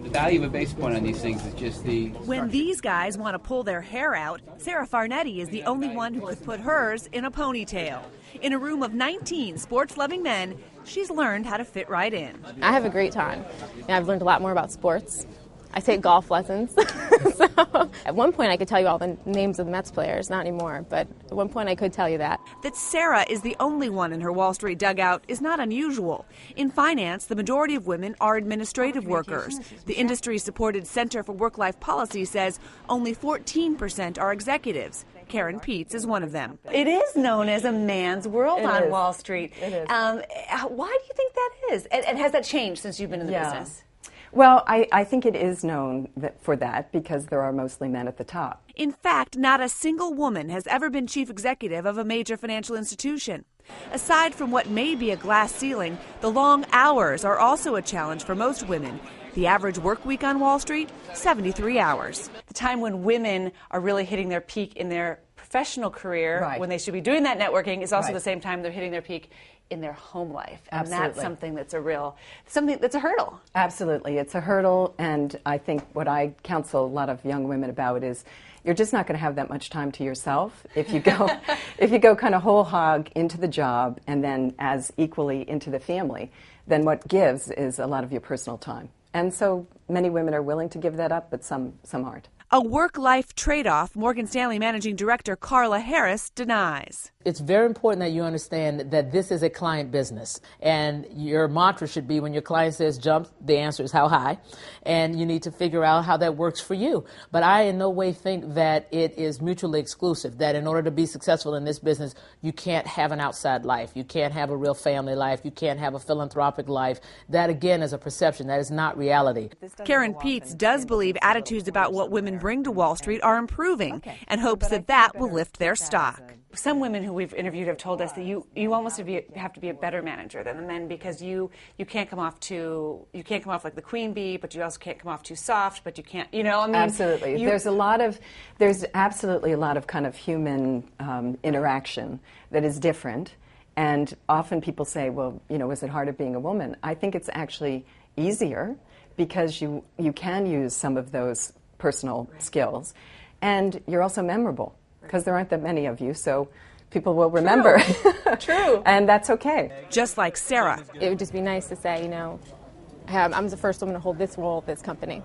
The value of a base point on these things is just the When these guys want to pull their hair out, Sarah Farnetti is the only one who could put hers in a ponytail. In a room of 19 sports-loving men, she's learned how to fit right in. I have a great time. I've learned a lot more about sports. I take golf lessons. So, at one point I could tell you all the names of the Mets players, not anymore, but at one point I could tell you that. That Sarah is the only one in her Wall Street dugout is not unusual. In finance, the majority of women are administrative workers. The industry-supported Center for Work-Life Policy says only 14% are executives. Karen Peetz is one of them. It is known as a man's world on Wall Street. It is. Why do you think that is? And has that changed since you've been in the business? Well, I think it is known for that because there are mostly men at the top. In fact, not a single woman has ever been chief executive of a major financial institution. Aside from what may be a glass ceiling, the long hours are also a challenge for most women. The average work week on Wall Street, 73 hours. The time when women are really hitting their peak in their professional career, when they should be doing that networking, is also the same time they're hitting their peak in their home life. And that's something that's something that's a hurdle. Absolutely. It's a hurdle, and I think what I counsel a lot of young women about is you're just not going to have that much time to yourself if you go kind of whole hog into the job and then as equally into the family. Then what gives is a lot of your personal time. And so many women are willing to give that up, but some aren't. A work-life trade-off, Morgan Stanley Managing Director Carla Harris denies. It's very important that you understand that this is a client business, and your mantra should be when your client says jump, the answer is how high, and you need to figure out how that works for you. But I in no way think that it is mutually exclusive, that in order to be successful in this business, you can't have an outside life, you can't have a real family life, you can't have a philanthropic life. That, again, is a perception. That is not reality. Karen Peetz does believe attitudes about what women bring to Wall Street are improving and hopes that will lift their stock. Some women who we've interviewed have told us that you almost have to be a better manager than the men because you can't come off like the queen bee, but you also can't come off too soft, but you can't, Absolutely. There's absolutely a lot of kind of human interaction that is different, and often people say, well, is it harder being a woman? I think it's actually easier because you can use some of those personal skills, and you're also memorable because there aren't that many of you, so people will remember. True. And that's okay. Just like Sarah. It would just be nice to say, I'm the first woman to hold this role at this company.